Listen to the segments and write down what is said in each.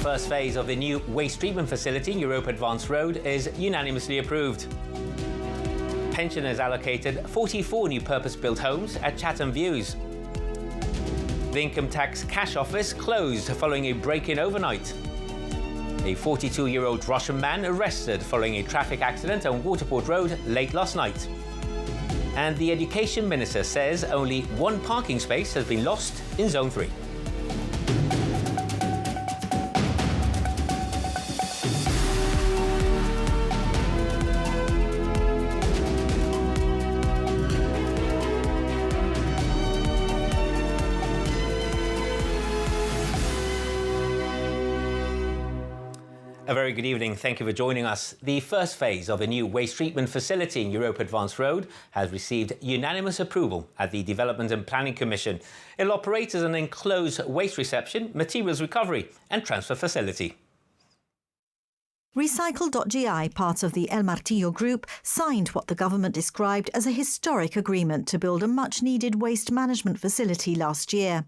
First phase of the new waste treatment facility in Europa Advanced Road is unanimously approved. Pensioners allocated 44 new purpose-built homes at Chatham Views. The Income Tax Cash Office closed following a break-in overnight. A 42-year-old Russian man arrested following a traffic accident on Waterport Road late last night. And the Education Minister says only one parking space has been lost in Zone 3. A very good evening. Thank you for joining us. The first phase of a new waste treatment facility in Europa Advanced Road has received unanimous approval at the Development and Planning Commission. It'll operate as an enclosed waste reception, materials recovery and transfer facility. Recycle.gi, part of the El Martillo Group, signed what the government described as a historic agreement to build a much-needed waste management facility last year.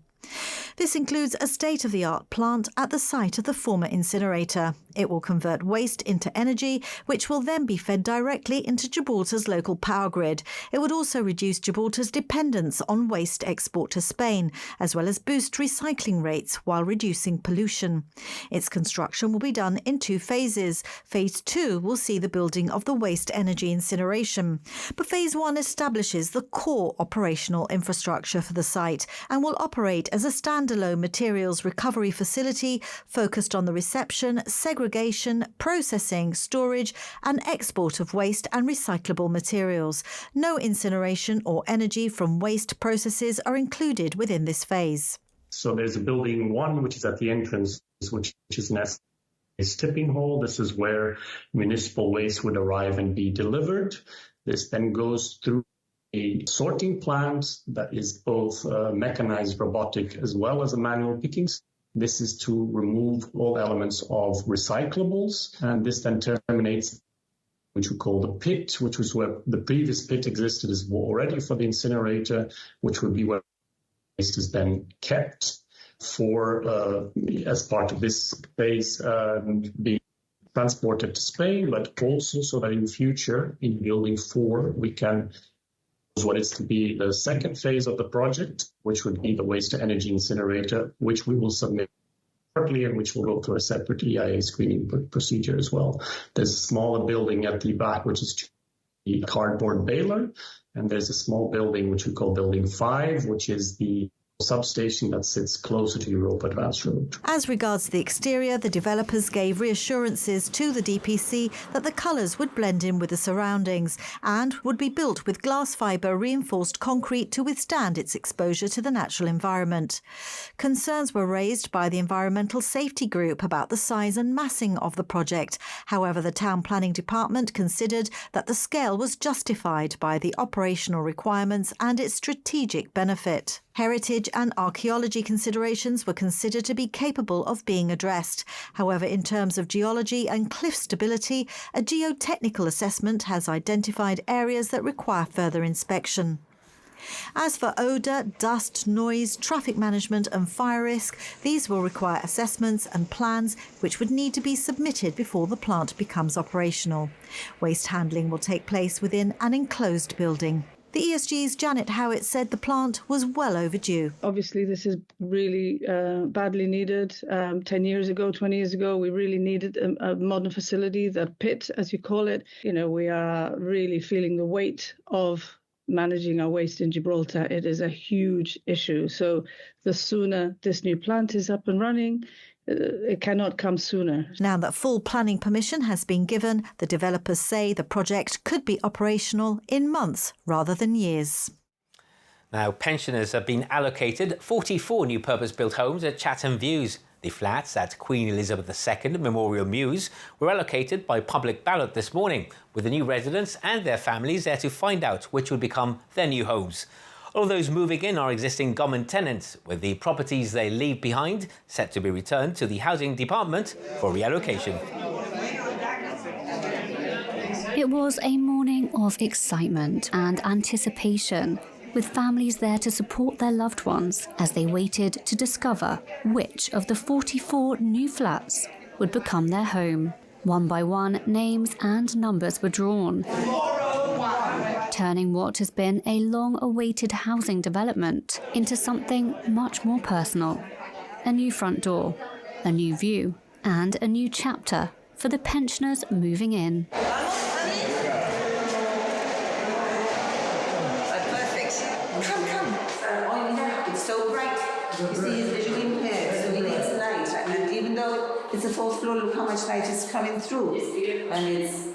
This includes a state-of-the-art plant at the site of the former incinerator. It will convert waste into energy, which will then be fed directly into Gibraltar's local power grid. It would also reduce Gibraltar's dependence on waste export to Spain, as well as boost recycling rates while reducing pollution. Its construction will be done in 2 phases. Phase 2 will see the building of the waste energy incineration. But Phase 1 establishes the core operational infrastructure for the site and will operate as a standalone materials recovery facility focused on the reception, segregation, processing, storage and export of waste and recyclable materials. No incineration or energy from waste processes are included within this phase. So there's a building 1, which is at the entrance, which is an tipping hall. This is where municipal waste would arrive and be delivered. This then goes through a sorting plant that is both mechanized, robotic, as well as a manual picking. This is to remove all elements of recyclables, and this then terminates, which we call the pit, which was where the previous pit existed as well already for the incinerator, which would be where waste is then kept for, as part of this phase, being transported to Spain, but also so that in future, in building 4, we can what is to be the second phase of the project, which would be the waste to energy incinerator, which we will submit separately and which will go through a separate EIA screening procedure as well. There's a smaller building at the back, which is the cardboard baler, and there's a small building, which we call Building 5, which is the substation that sits closer to Europa Advanced Road. As regards the exterior, the developers gave reassurances to the DPC that the colours would blend in with the surroundings and would be built with glass fibre reinforced concrete to withstand its exposure to the natural environment. Concerns were raised by the Environmental Safety Group about the size and massing of the project. However, the Town Planning Department considered that the scale was justified by the operational requirements and its strategic benefit. Heritage and archaeology considerations were considered to be capable of being addressed. However, in terms of geology and cliff stability, a geotechnical assessment has identified areas that require further inspection. As for odour, dust, noise, traffic management and fire risk, these will require assessments and plans which would need to be submitted before the plant becomes operational. Waste handling will take place within an enclosed building. The ESG's Janet Howitt said the plant was well overdue. Obviously, this is really badly needed. 10 years ago, 20 years ago, we really needed a modern facility, the pit, as you call it. You know, we are really feeling the weight of managing our waste in Gibraltar. It is a huge issue. So the sooner this new plant is up and running, it cannot come sooner. Now that full planning permission has been given, the developers say the project could be operational in months rather than years. Now, pensioners have been allocated 44 new purpose-built homes at Chatham Views. The flats at Queen Elizabeth II Memorial Mews were allocated by public ballot this morning, with the new residents and their families there to find out which would become their new homes. All those moving in are existing government tenants, with the properties they leave behind set to be returned to the Housing Department for reallocation. It was a morning of excitement and anticipation. with families there to support their loved ones as they waited to discover which of the 44 new flats would become their home. One by one, names and numbers were drawn, turning what has been a long-awaited housing development into something much more personal. A new front door, a new view, and a new chapter for the pensioners moving in. It's so bright. You see, he's visually impaired, so he needs light. And even though it's a fourth floor, look how much light is coming through. And it's...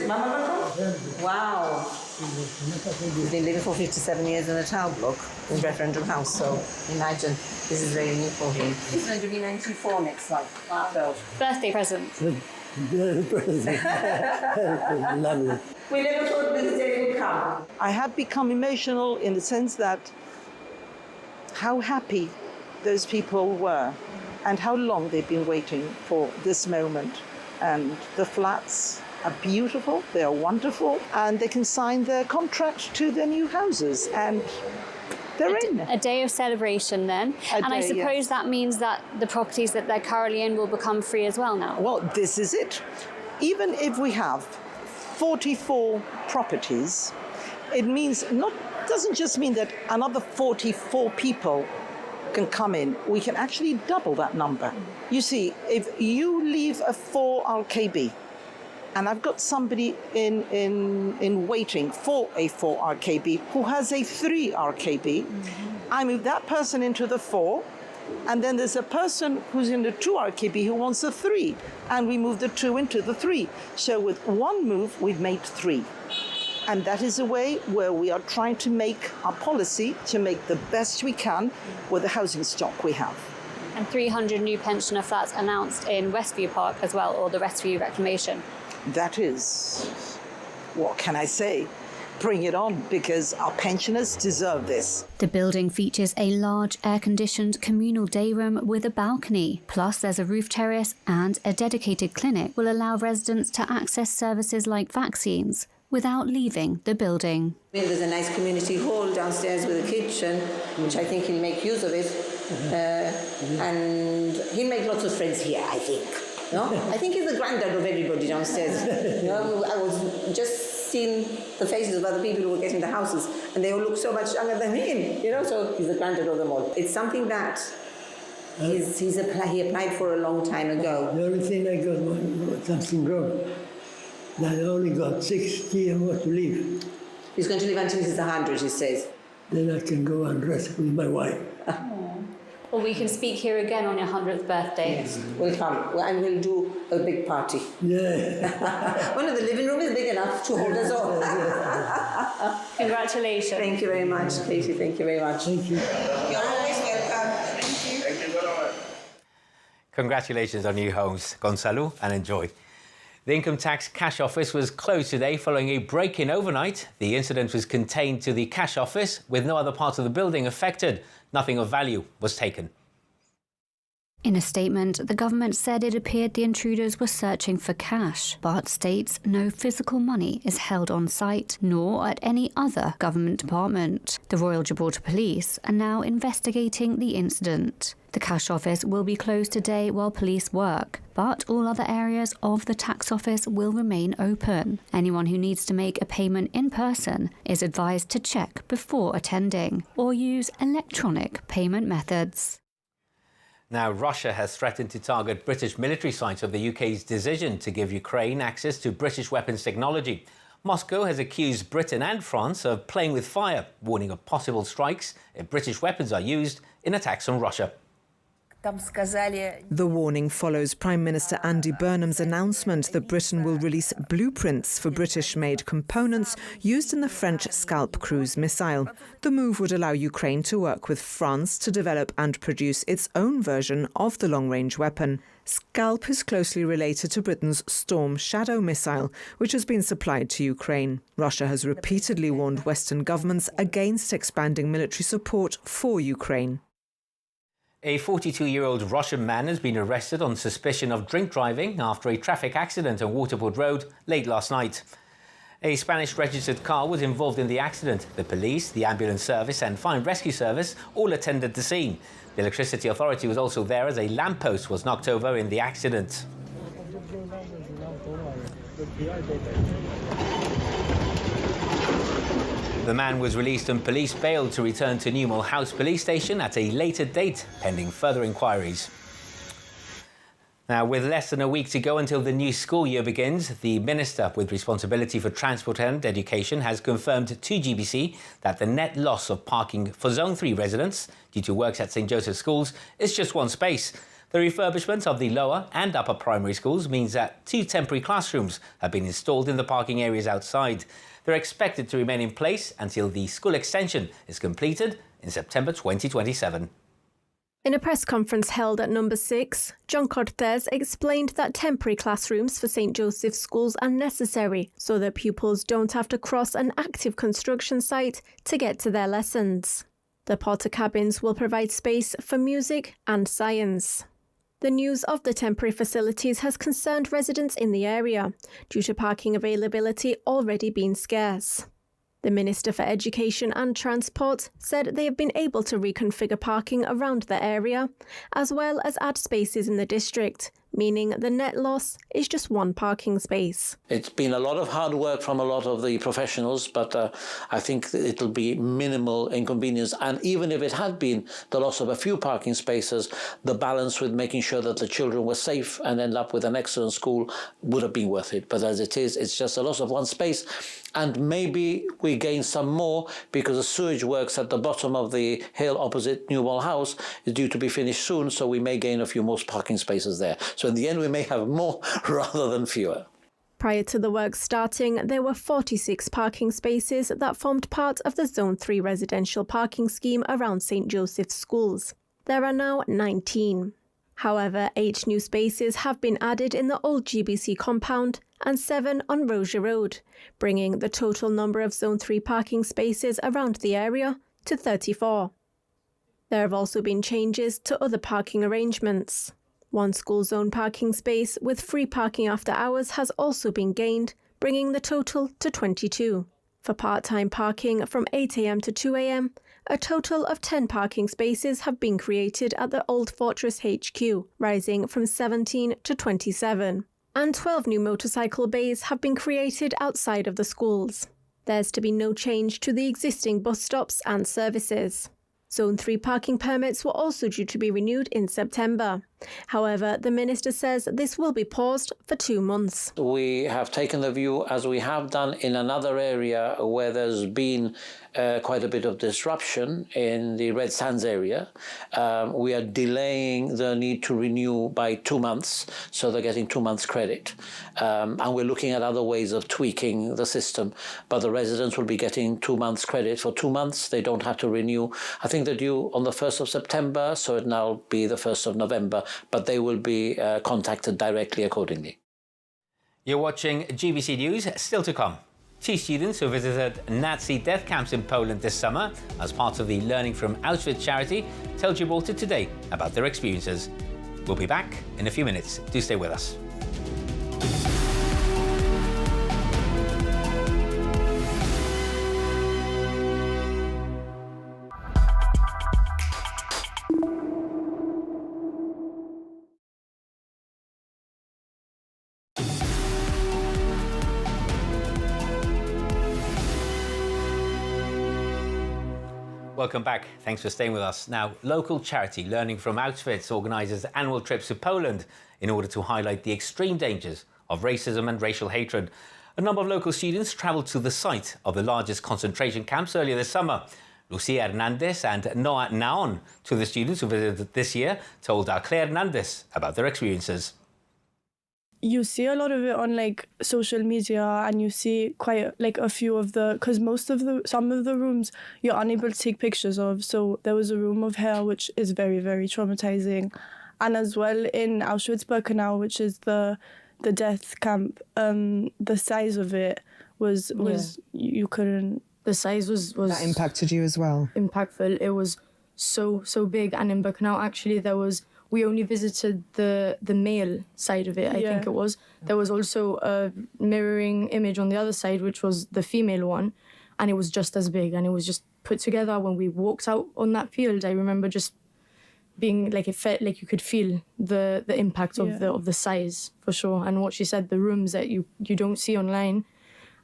Mama, wow. He's been living for 57 years in a tower block in referendum house, so imagine this is very new for him. He's going to be 94 next month. Wow. So. Birthday present. Lovely. We never thought this day would come. I have become emotional in the sense that how happy those people were and how long they've been waiting for this moment. And the flats are beautiful, they are wonderful, and they can sign their contract to their new houses, and they're in. A day of celebration then. I suppose that means that the properties that they're currently in will become free as well now. Well, this is it. Even if we have 44 properties, it means doesn't just mean that another 44 people can come in. We can actually double that number. You see, if you leave a 4 RKB, and I've got somebody in waiting for a 4 RKB who has a 3 RKB, I move that person into the 4, and then there's a person who's in the 2 RKB who wants a 3, and we move the 2 into the 3. So with one move, we've made 3. And that is a way where we are trying to make our policy to make the best we can with the housing stock we have. And 300 new pensioner flats announced in Westview Park as well, or the Westview Reclamation. That is, what can I say? Bring it on, because our pensioners deserve this. The building features a large air-conditioned communal day room with a balcony. Plus, there's a roof terrace, and a dedicated clinic will allow residents to access services like vaccines without leaving the building. There's a nice community hall downstairs with a kitchen, which I think he'll make use of it. And he'll make lots of friends here, I think. No? I think he's the granddad of everybody downstairs. You know, I was just seeing the faces of other people who were getting the houses, and they all look so much younger than him, you know, so he's the granddad of them all. It's something that he applied for a long time ago. The only thing I got was something wrong. That I only got 60 and more to live. He's going to live until he's 100, he says. Then I can go and rest with my wife. Well, we can speak here again on your 100th birthday. Yes, we'll come, and we'll do a big party. Yeah. Well, the living room is big enough to hold us all. Congratulations. Thank you very much, Katie. Thank you very much. Thank you. You're always welcome. Thank you. Thank you very much. Congratulations on new homes, Gonzalo, and enjoy. The Income Tax Cash Office was closed today following a break-in overnight. The incident was contained to the cash office, with no other part of the building affected. Nothing of value was taken. In a statement, the government said it appeared the intruders were searching for cash, but states no physical money is held on site, nor at any other government department. The Royal Gibraltar Police are now investigating the incident. The cash office will be closed today while police work, but all other areas of the tax office will remain open. Anyone who needs to make a payment in person is advised to check before attending or use electronic payment methods. Now, Russia has threatened to target British military sites of the UK's decision to give Ukraine access to British weapons technology. Moscow has accused Britain and France of playing with fire, warning of possible strikes if British weapons are used in attacks on Russia. The warning follows Prime Minister Andy Burnham's announcement that Britain will release blueprints for British-made components used in the French Scalp cruise missile. The move would allow Ukraine to work with France to develop and produce its own version of the long-range weapon. Scalp is closely related to Britain's Storm Shadow missile, which has been supplied to Ukraine. Russia has repeatedly warned Western governments against expanding military support for Ukraine. A 42-year-old Russian man has been arrested on suspicion of drink driving after a traffic accident on Waterford Road late last night. A Spanish-registered car was involved in the accident. The police, the ambulance service and fire and rescue service all attended the scene. The electricity authority was also there as a lamppost was knocked over in the accident. The man was released on police bail to return to Newmall House Police Station at a later date, pending further inquiries. Now, with less than a week to go until the new school year begins, the Minister with responsibility for transport and education has confirmed to GBC that the net loss of parking for Zone 3 residents due to works at St Joseph's Schools is just one space. The refurbishment of the lower and upper primary schools means that 2 temporary classrooms have been installed in the parking areas outside. They're expected to remain in place until the school extension is completed in September 2027. In a press conference held at Number 6, John Cortez explained that temporary classrooms for St Joseph's Schools are necessary so that pupils don't have to cross an active construction site to get to their lessons. The porter cabins will provide space for music and science. The news of the temporary facilities has concerned residents in the area, due to parking availability already being scarce. The Minister for Education and Transport said they have been able to reconfigure parking around the area, as well as add spaces in the district, meaning the net loss is just one parking space. It's been a lot of hard work from a lot of the professionals, but I think it'll be minimal inconvenience. And even if it had been the loss of a few parking spaces, the balance with making sure that the children were safe and end up with an excellent school would have been worth it. But as it is, it's just a loss of one space. And maybe we gain some more because the sewage works at the bottom of the hill opposite Newmall House is due to be finished soon, so we may gain a few more parking spaces there. So in the end, we may have more rather than fewer. Prior to the work starting, there were 46 parking spaces that formed part of the Zone 3 residential parking scheme around St Joseph's Schools. There are now 19. However, 8 new spaces have been added in the old GBC compound and 7 on Rozier Road, bringing the total number of Zone 3 parking spaces around the area to 34. There have also been changes to other parking arrangements. One school zone parking space with free parking after hours has also been gained, bringing the total to 22. For part-time parking from 8 a.m. to 2 a.m, a total of 10 parking spaces have been created at the Old Fortress HQ, rising from 17 to 27. And 12 new motorcycle bays have been created outside of the schools. There's to be no change to the existing bus stops and services. Zone 3 parking permits were also due to be renewed in September. However, the Minister says this will be paused for 2 months. We have taken the view, as we have done in another area where there's been quite a bit of disruption in the Red Sands area. We are delaying the need to renew by 2 months, so they're getting 2 months credit. And we're looking at other ways of tweaking the system. But the residents will be getting 2 months credit for 2 months. They don't have to renew. I think they're due on the 1st of September, so it now be the 1st of November. But they will be contacted directly accordingly. You're watching GBC News. Still to come. 2 students who visited Nazi death camps in Poland this summer as part of the Learning from Auschwitz charity tell Gibraltar Today about their experiences. We'll be back in a few minutes. Do stay with us. Welcome back. Thanks for staying with us. Now, local charity Learning from Auschwitz organises annual trips to Poland in order to highlight the extreme dangers of racism and racial hatred. A number of local students travelled to the site of the largest concentration camps earlier this summer. Lucia Hernandez and Noah Naon, 2 of the students who visited this year, told Claire Hernandez about their experiences. You see a lot of it on social media, and you see quite a few of because some of the rooms you're unable to take pictures of. So there was a room of hell, which is very, very traumatizing. And as well in Auschwitz-Birkenau, which is the death camp, the size of it was you couldn't. The size was that impacted you as well. Impactful. It was so big. And in Birkenau, actually, there was we only visited the male side of it, I think it was. There was also a mirroring image on the other side, which was the female one, and it was just as big, and it was just put together. When we walked out on that field, I remember just being like, it felt like you could feel the impact of the size, for sure. And what she said, the rooms that you don't see online,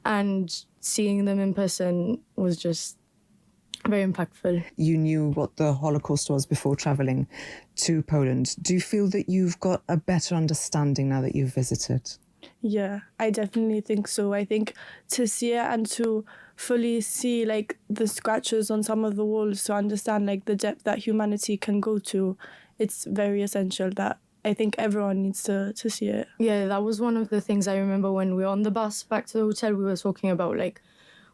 and seeing them in person was just very impactful. You knew what the Holocaust was before travelling to Poland. Do you feel that you've got a better understanding now that you've visited? Yeah, I definitely think so. I think to see it and to fully see like the scratches on some of the walls, to understand like the depth that humanity can go to, it's very essential that I think everyone needs to see it. Yeah, that was one of the things I remember when we were on the bus back to the hotel. We were talking about like,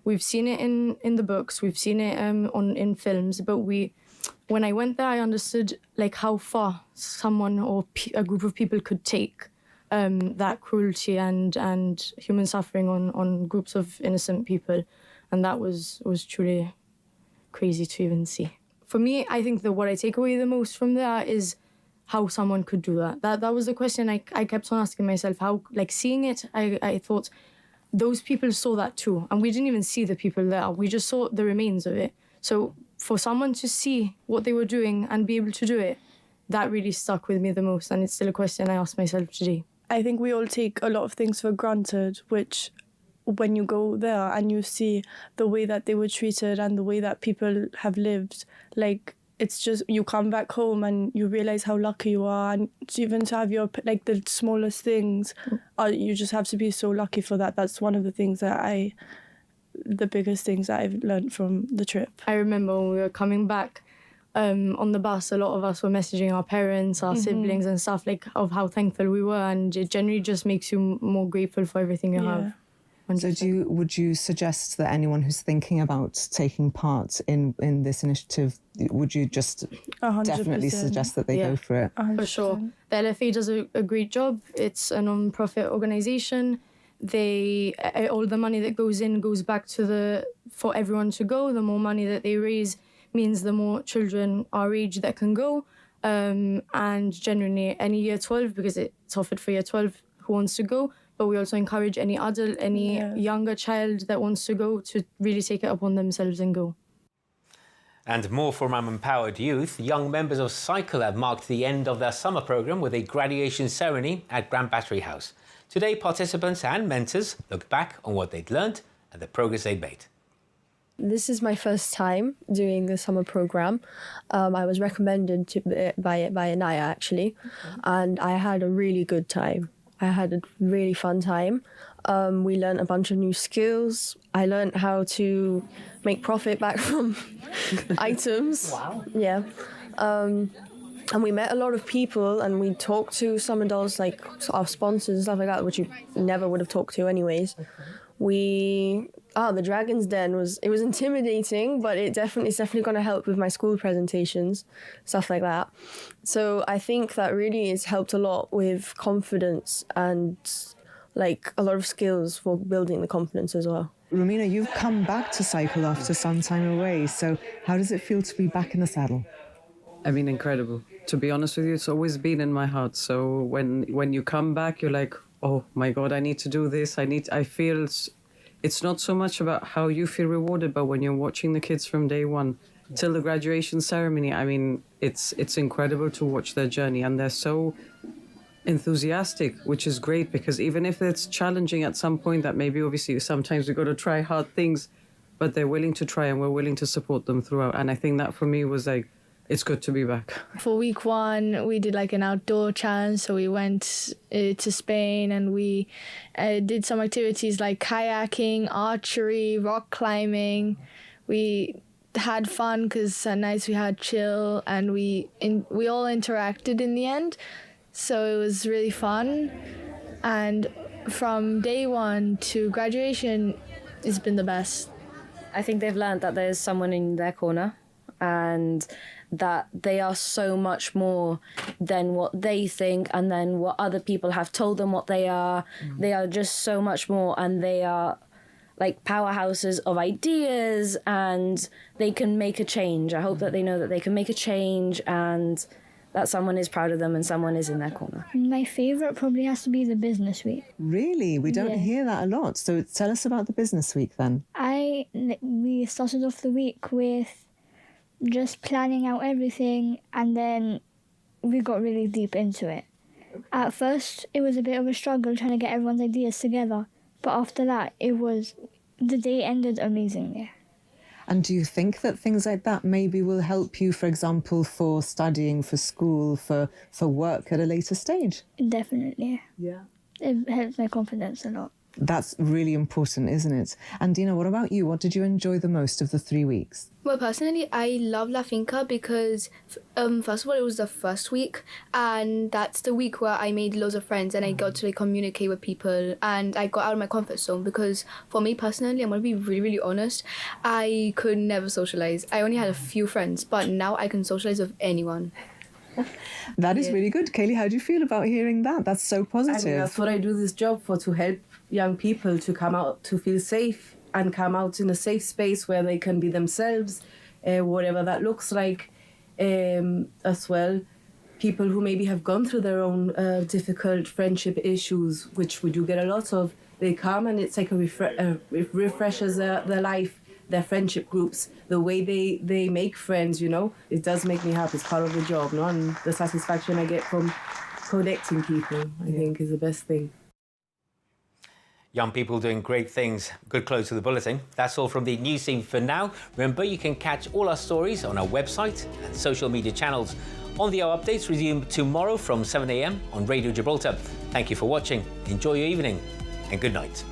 we've seen it in the books, we've seen it in films, but when I went there, I understood like how far someone or a group of people could take that cruelty and human suffering on groups of innocent people, and that was truly crazy to even see. For me, I think that what I take away the most from there is how someone could do that. That was the question I kept on asking myself. How, like, seeing it, I thought, those people saw that too, and we didn't even see the people there. We just saw the remains of it. So for someone to see what they were doing and be able to do it, that really stuck with me the most, and it's still a question I ask myself today. I think we all take a lot of things for granted, which when you go there and you see the way that they were treated and the way that people have lived, like, it's just, you come back home and you realize how lucky you are, and even to have your, like, the smallest things, you just have to be so lucky for that. That's one of the things that the biggest things that I've learned from the trip. I remember when we were coming back on the bus, a lot of us were messaging our parents, our siblings and stuff, like, of how thankful we were, and it generally just makes you more grateful for everything you have. 100%. So would you suggest that anyone who's thinking about taking part in this initiative, would you just 100%. Definitely suggest that they go for it? 100%. For sure. The LFA does a great job. It's a non-profit organisation. All the money that goes in goes back for everyone to go. The more money that they raise means the more children our age that can go. And generally any year 12, because it's offered for year 12 who wants to go. But we also encourage any adult, any younger child that wants to go, to really take it upon themselves and go. And more from our empowered youth. Young members of Cycle have marked the end of their summer programme with a graduation ceremony at Grand Battery House. Today, participants and mentors looked back on what they'd learnt and the progress they'd made. This is my first time doing the summer programme. I was recommended by Naya, actually, and I had a really good time. I had a really fun time. We learned a bunch of new skills. I learned how to make profit back from items. Wow. Yeah. And we met a lot of people, and we talked to some adults, like our sponsors and stuff like that, which you never would have talked to anyways. The Dragon's Den was intimidating, but it's definitely going to help with my school presentations, stuff like that. So I think that really has helped a lot with confidence and like a lot of skills for building the confidence as well. Romina, you've come back to Cycle after some time away, so how does it feel to be back in the saddle? I mean, incredible. To be honest with you, it's always been in my heart. So when you come back, you're like, oh my God, I need to do this. I feel it's not so much about how you feel rewarded, but when you're watching the kids from day one till the graduation ceremony, I mean, it's incredible to watch their journey, and they're so enthusiastic, which is great, because even if it's challenging at some point, that maybe obviously sometimes we've got to try hard things, but they're willing to try and we're willing to support them throughout. And I think that for me was like, it's good to be back. For week 1, we did like an outdoor challenge. So we went to Spain, and we did some activities like kayaking, archery, rock climbing. We had fun because at nights we had chill, and we all interacted in the end. So it was really fun. And from day 1 to graduation, it's been the best. I think they've learned that there's someone in their corner, and that they are so much more than what they think and then what other people have told them what they are. They are just so much more, and they are like powerhouses of ideas, and they can make a change. I hope that they know that they can make a change, and that someone is proud of them and someone is in their corner. My favourite probably has to be the business week. Really? We don't hear that a lot. So tell us about the business week then. We started off the week with just planning out everything, and then we got really deep into it. At first, it was a bit of a struggle trying to get everyone's ideas together, but after that, the day ended amazingly. And do you think that things like that maybe will help you, for example, for studying, for school, for work at a later stage? Definitely. Yeah. It helps my confidence a lot. That's really important, isn't it? And Dina, what about you? What did you enjoy the most of the 3 weeks? Well, personally, I love La Finca because, first of all, it was the first week, and that's the week where I made loads of friends and I got to communicate with people, and I got out of my comfort zone because for me personally, I'm going to be really, really honest, I could never socialize. I only had a few friends, but now I can socialize with anyone. That is really good. Kaylee, how do you feel about hearing that? That's so positive. I mean, that's what I do this job for, to help young people to come out, to feel safe and come out in a safe space where they can be themselves, whatever that looks like. As well, people who maybe have gone through their own difficult friendship issues, which we do get a lot of, they come and it's like it refreshes their life, their friendship groups, the way they make friends, you know. It does make me happy. It's part of the job, no? And the satisfaction I get from connecting people, I think, is the best thing. Young people doing great things. Good close to the bulletin. That's all from the news scene for now. Remember, you can catch all our stories on our website and social media channels. On the Hour updates resume tomorrow from 7 a.m. on Radio Gibraltar. Thank you for watching. Enjoy your evening and good night.